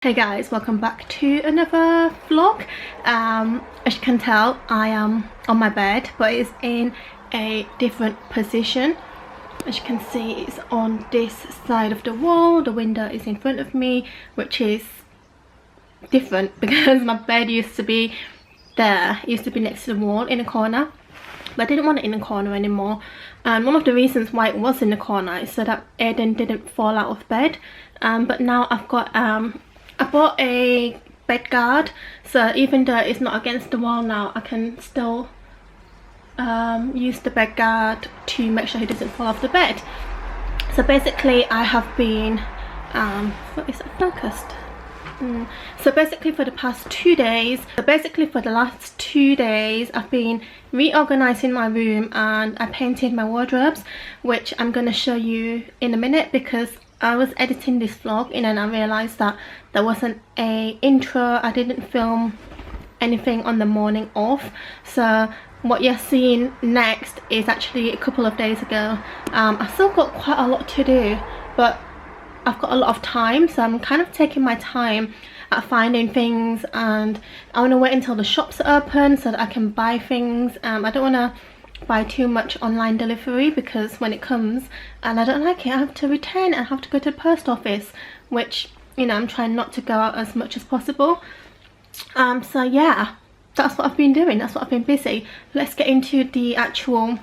Hey guys, welcome back to another vlog. As you can tell, I am on my bed, but it's in a different position. As you can see, it's on this side of the wall. The window is in front of me, which is different because my bed used to be there. It used to be next to the wall in a corner, but I didn't want it in the corner anymore. And one of the reasons why it was in the corner is so that Aiden didn't fall out of bed. But now I've got I bought a bed guard, so even though it's not against the wall now, I can still use the bed guard to make sure he doesn't fall off the bed. So basically I have been is it focused? So basically for the past 2 days, for the last 2 days, I've been reorganizing my room and I painted my wardrobes, which I'm going to show you in a minute because I was editing this vlog and then I realized that there wasn't a intro. I didn't film anything on the morning off, so what you're seeing next is actually a couple of days ago. I've still got quite a lot to do, but I've got a lot of time, so I'm kind of taking my time at finding things, and I want to wait until the shops are open so that I can buy things. I don't want to buy too much online delivery because when it comes and I don't like it, I have to return it. I have to go to the post office, which, you know, I'm trying not to go out as much as possible. So yeah, that's what I've been doing. That's what I've been busy. Let's get into the actual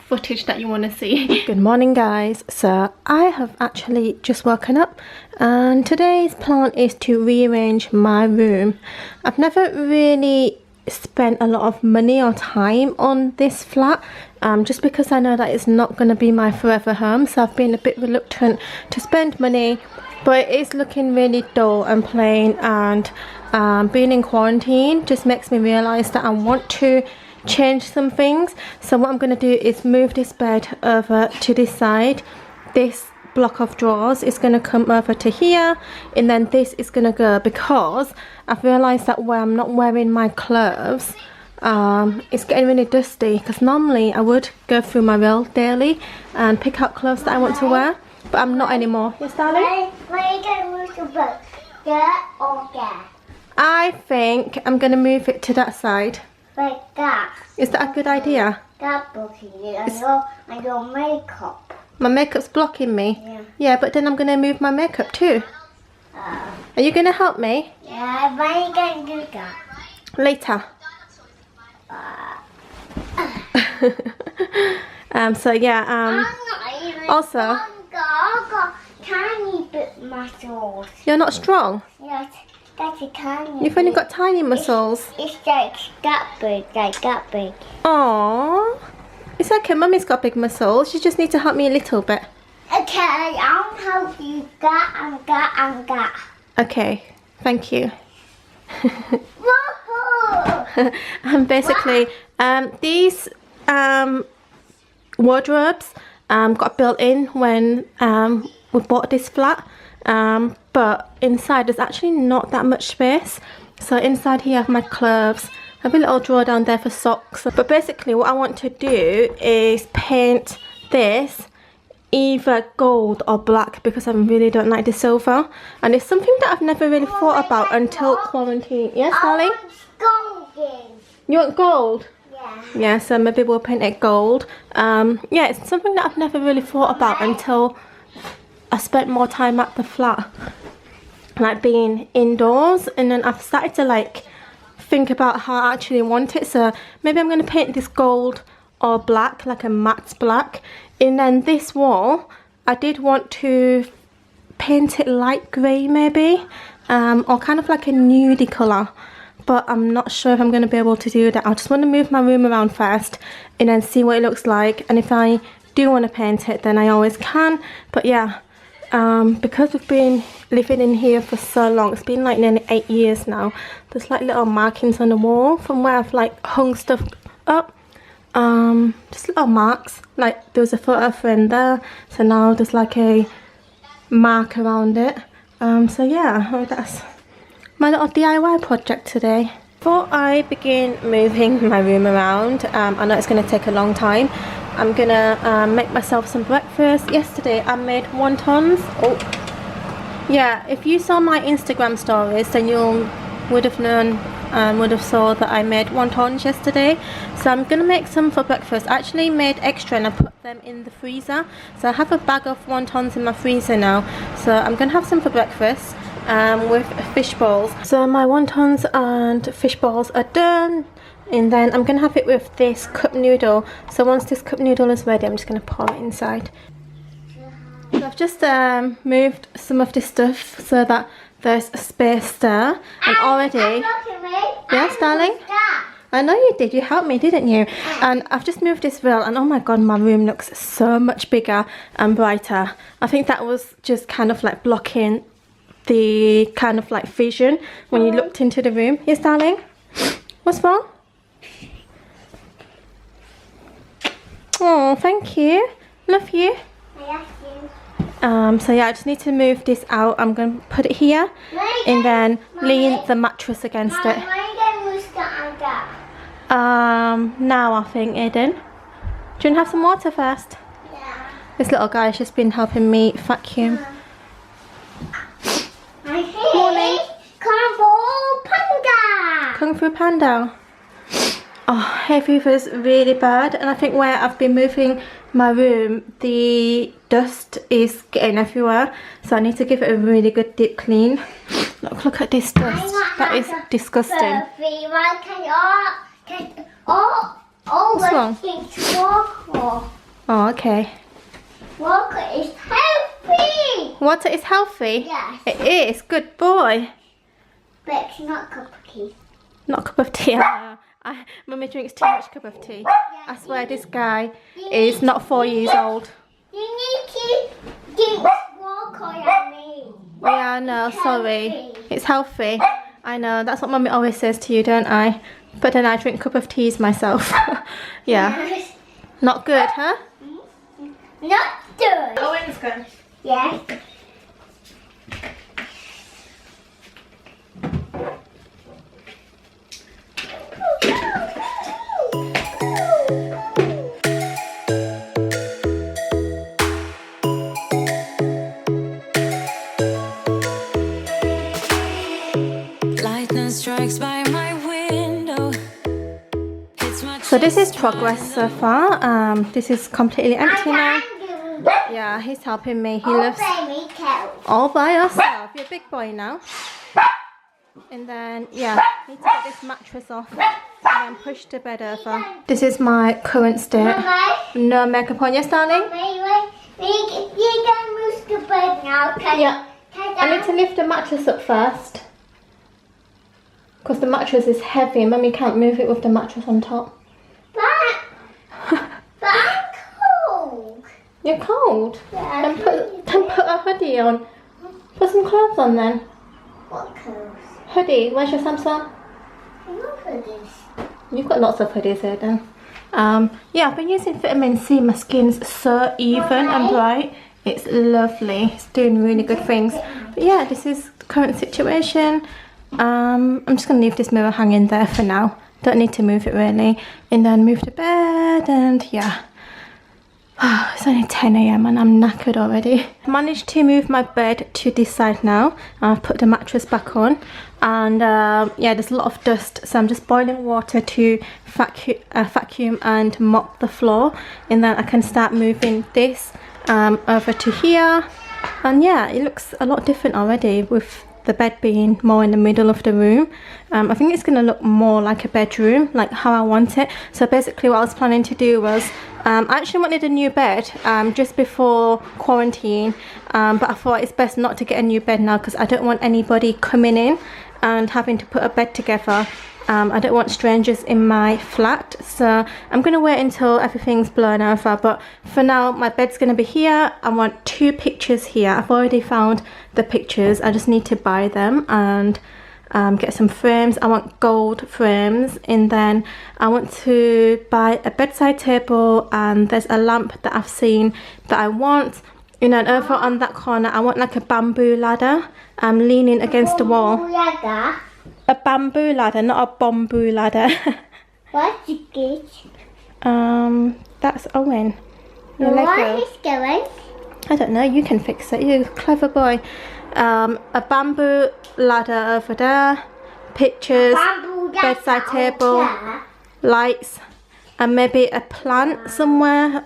footage that you want to see. Good morning guys. So I have actually just woken up and today's plan is to rearrange my room. I've never really spent a lot of money or time on this flat, just because I know that it's not going to be my forever home, so I've been a bit reluctant to spend money, but it is looking really dull and plain, and being in quarantine just makes me realize that I want to change some things. So what I'm going to do is move this bed over to this side. This block of drawers is going to come over to here, and then this is going to go, because I've realized that where I'm not wearing my clothes, it's getting really dusty, because normally I would go through my reel daily and pick out clothes that I want to wear, but I'm not anymore. Yes, darling? Where are you going to move the book? There or there? I think I'm going to move it to that side. Like that. Is that a good idea? That book is and your makeup. My makeup's blocking me? Yeah. Yeah, but then I'm going to move my makeup too. Are you going to help me? Yeah, when are you going to do that? Later. So yeah, also, I've got tiny bit muscles. you're not strong? Yes, that's a tiny You've only got tiny muscles. It's like that big, like that big. Aww. It's okay, Mummy's got big muscles. You just need to help me a little bit. Okay, I'll help you that and that and that. Okay, thank you. Woohoo! And basically, these wardrobes got built in when we bought this flat, but inside there's actually not that much space. So inside here I have my clothes. I have a little drawer down there for socks. But basically what I want to do is paint this either gold or black, because I really don't like the silver, and it's something that I've never really thought about until quarantine. Yes, darling? I want golden. You want gold? Yeah. Yeah, so maybe we'll paint it gold. Yeah, it's something that I've never really thought about until I spent more time at the flat, like being indoors, and then I've started to like think about how I actually want it. So maybe I'm going to paint this gold or black, like a matte black. And then this wall, I did want to paint it light grey maybe, or kind of like a nudie colour, but I'm not sure if I'm going to be able to do that. I just want to move my room around first and then see what it looks like, and if I do want to paint it then I always can. But yeah, because we've been living in here for so long, it's been like nearly 8 years now, there's like little markings on the wall from where I've like hung stuff up. Just little marks, like there was a photo frame there, so now there's like a mark around it. So yeah, that's my little DIY project today. Before I begin moving my room around, I know it's going to take a long time, I'm gonna make myself some breakfast. Yesterday I made wontons. Oh, Yeah, if you saw my Instagram stories, then you would have known, would have saw that I made wontons yesterday. So I'm gonna make some for breakfast. I actually made extra and I put them in the freezer. So I have a bag of wontons in my freezer now. So I'm gonna have some for breakfast with fish balls. So my wontons and fish balls are done. And then I'm gonna have it with this cup noodle. So once this cup noodle is ready, I'm just gonna pour it inside. So I've just moved some of this stuff so that there's a space there, and already, yes darling, I know you did, you helped me, didn't you? And I've just moved this rail, and oh my god, my room looks so much bigger and brighter. I think that was just kind of like blocking the kind of like vision when you looked into the room. Yes darling, what's wrong? Oh, thank you, love you. So yeah, I just need to move this out. I'm going to put it here and then lean the mattress against it. Now I think, Aiden. Do you want to have some water first? Yeah. This little guy's just been helping me vacuum. Morning. Kung Fu Panda. Oh, hay fever's really bad, and I think where I've been moving my room, the dust is getting everywhere, so I need to give it a really good deep clean. Look at this dust. That is disgusting. What's wrong? Oh, okay. Water is healthy. Water is healthy? Yes. It is. Good boy. But it's not a cup of tea. Not a cup of tea. Mummy drinks too much cup of tea. I swear this guy is not 4 years old. You need to drink water like me. Yeah, I know, sorry. It's healthy. I know, that's what Mummy always says to you, don't I? But then I drink cup of teas myself. Yeah. Yes. Not good, huh? Not good. Owen's good. Yes. So this is progress so far. This is completely empty now. Yeah, he's helping me. He lives all by yourself. You're a big boy now. And then, yeah, need to get this mattress off and then push the bed over. This is my current state. No makeup on. Yes, darling? You can move the bed now. Yeah. I need to lift the mattress up first, because the mattress is heavy. Mummy can't move it with the mattress on top. But I'm cold. You're cold? Yeah. Then put a hoodie on. Put some clothes on then. What clothes? Hoodie. Where's your Samsung? What hoodies? You've got lots of hoodies here then. Yeah, I've been using vitamin C. My skin's so even and bright. It's lovely. It's doing really good things. But yeah, this is the current situation. I'm just going to leave this mirror hanging there for now. Don't need to move it really. And then move the bed, and yeah. Oh, it's only 10 AM and I'm knackered already. I managed to move my bed to this side now. I've put the mattress back on, and yeah, there's a lot of dust, so I'm just boiling water to vacuum and mop the floor, and then I can start moving this over to here. And yeah, it looks a lot different already with the bed being more in the middle of the room. I think it's going to look more like a bedroom, like how I want it. So basically what I was planning to do was, I actually wanted a new bed just before quarantine, but I thought it's best not to get a new bed now, because I don't want anybody coming in and having to put a bed together. I don't want strangers in my flat, so I'm going to wait until everything's blown over. But for now, my bed's going to be here. I want 2 pictures here. I've already found the pictures. I just need to buy them and get some frames. I want gold frames, and then I want to buy a bedside table, and there's a lamp that I've seen that I want. And then over on that corner, I want like a bamboo ladder. I'm leaning against the wall. A bamboo ladder, not a bamboo ladder. What's it? That's Owen. Your Where Lego. he's going? I don't know, you can fix it, you're a clever boy. A bamboo ladder over there, pictures, bedside table, lights, and maybe a plant somewhere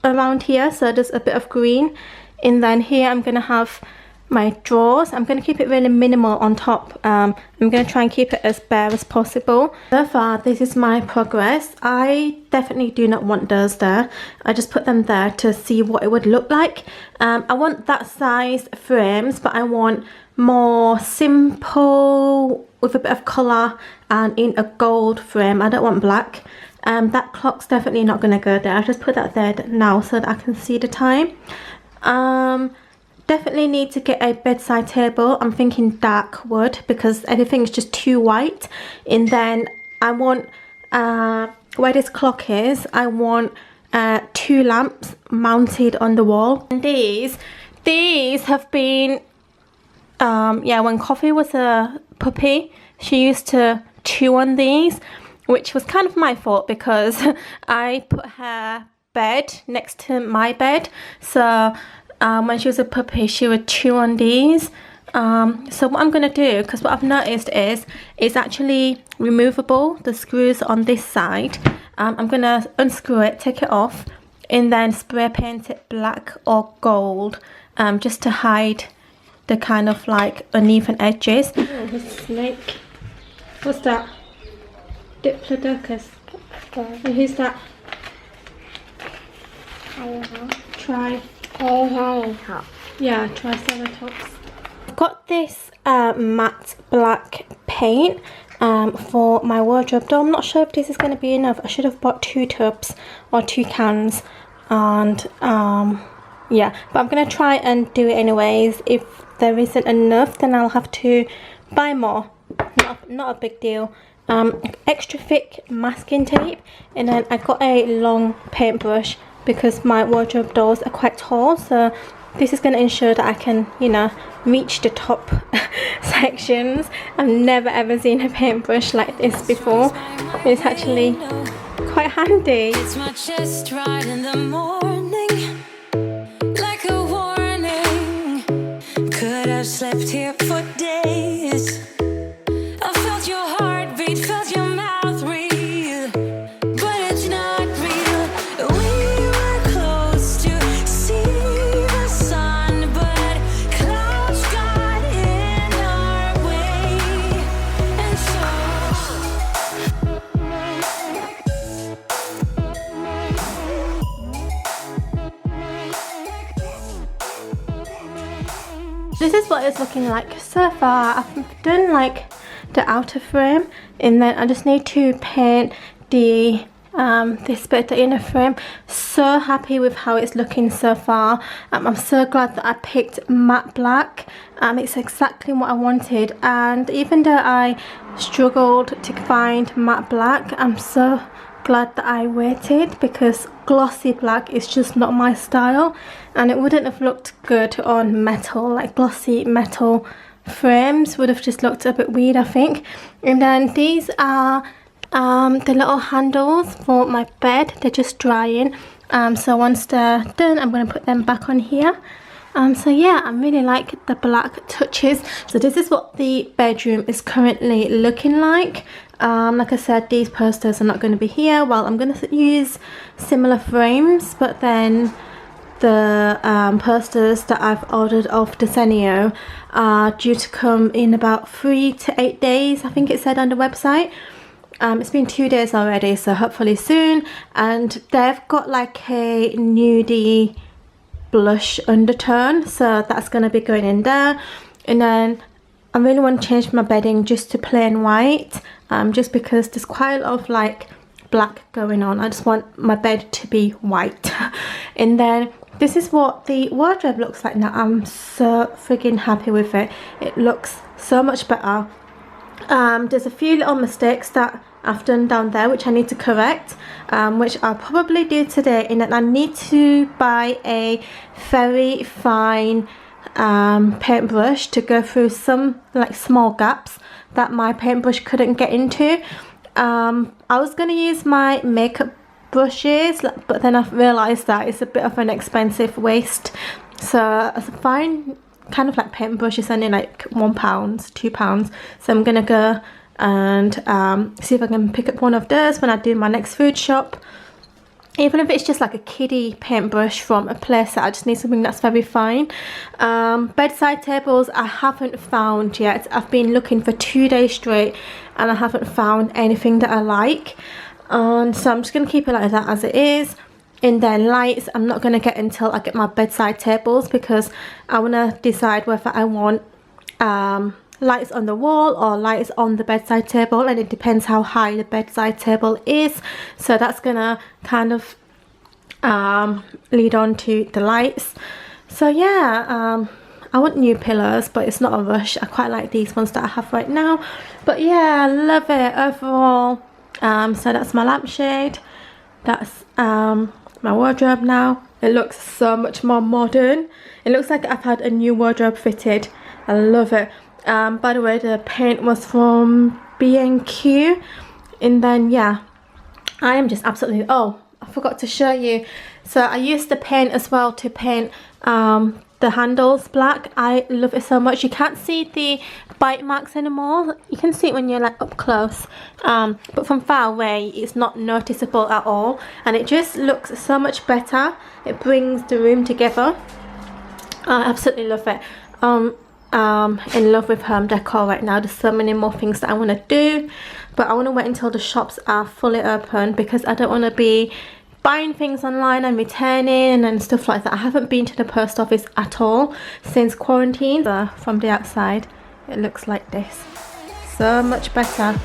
around here, so there's a bit of green. And then here I'm gonna have my drawers. I'm going to keep it really minimal on top. I'm going to try and keep it as bare as possible. So far, this is my progress. I definitely do not want those there. I just put them there to see what it would look like. I want that size frames, but I want more simple with a bit of colour and in a gold frame. I don't want black. That clock's definitely not going to go there. I'll just put that there now so that I can see the time. Definitely need to get a bedside table. I'm thinking dark wood because everything's just too white. And then I want, where this clock is, I want 2 lamps mounted on the wall. And these have been, yeah, when Coffee was a puppy, she used to chew on these, which was kind of my fault because I put her bed next to my bed. So when she was a puppy, she would chew on these. So what I'm going to do, because what I've noticed is it's actually removable, the screws on this side. I'm going to unscrew it, take it off, and then spray paint it black or gold, just to hide the kind of like uneven edges. Oh, there's a snake. What's that? Diplodocus. And who's that? I don't know. Try. Yeah, Triceratops. I've got this matte black paint for my wardrobe, though I'm not sure if this is going to be enough. I should have bought 2 tubs or 2 cans, and yeah, but I'm going to try and do it anyways. If there isn't enough, then I'll have to buy more. Not a big deal. Extra thick masking tape, and then I got a long paintbrush because my wardrobe doors are quite tall, so this is going to ensure that I can, you know, reach the top sections. I've never ever seen a paintbrush like this before. It's actually quite handy. It's my chest right in the morning, like a warning. Could have slept here for days. I felt your heartbeat, felt your mouth breathe, but it's not real. We were close to see the sun, but clouds got in our way, and this is what it's looking like so far. I've done like the outer frame, and then I just need to paint the this bit, the inner frame. So happy with how it's looking so far. I'm so glad that I picked matte black. It's exactly what I wanted, and even though I struggled to find matte black, I'm so glad that I waited, because glossy black is just not my style, and it wouldn't have looked good on metal. Like glossy metal frames would have just looked a bit weird, I think. And then these are the little handles for my bed. They're just drying, so once they're done, I'm going to put them back on here. So yeah, I really like the black touches. So this is what the bedroom is currently looking like. Like I said, these posters are not going to be here. Well, I'm going to use similar frames, but then the posters that I've ordered off Desenio are due to come in about 3 to 8 days, I think it said on the website. It's been 2 days already, so hopefully soon. And they've got like a nudie blush undertone, so that's going to be going in there. And then I really want to change my bedding just to plain white, just because there's quite a lot of like black going on. I just want my bed to be white. And then this is what the wardrobe looks like now. I'm so friggin' happy with it. It looks so much better. There's a few little mistakes that I've done down there which I need to correct, which I'll probably do today. And then I need to buy a very fine paintbrush to go through some like small gaps that my paintbrush couldn't get into. I was going to use my makeup brushes, but then I've realised that it's a bit of an expensive waste, So it's a fine kind of like paintbrush is only like £1, £2. So I'm gonna go and see if I can pick up one of those when I do my next food shop. Even if it's just like a kiddie paintbrush from a place that I just need something that's very fine. Bedside tables I haven't found yet. I've been looking for 2 days straight and I haven't found anything that I like. And so I'm just going to keep it like that as it is. And then lights, I'm not going to get until I get my bedside tables, because I want to decide whether I want lights on the wall or lights on the bedside table, and it depends how high the bedside table is. So that's gonna kind of lead on to the lights. So yeah, I want new pillows, but it's not a rush. I quite like these ones that I have right now. But yeah, I love it overall. So that's my lampshade. That's my wardrobe now. It looks so much more modern. It looks like I've had a new wardrobe fitted. I love it. By the way, the paint was from B&Q. And then yeah, I am just absolutely, oh, I forgot to show you. So I used the paint as well to paint the handles black. I love it so much. You can't see the bite marks anymore. You can see it when you're like up close, but from far away it's not noticeable at all, and it just looks so much better. It brings the room together. I absolutely love it. In love with home decor right now. There's so many more things that I want to do, but I want to wait until the shops are fully open, because I don't want to be buying things online and returning and stuff like that. I haven't been to the post office at all since quarantine. So from the outside it looks like this. So much better.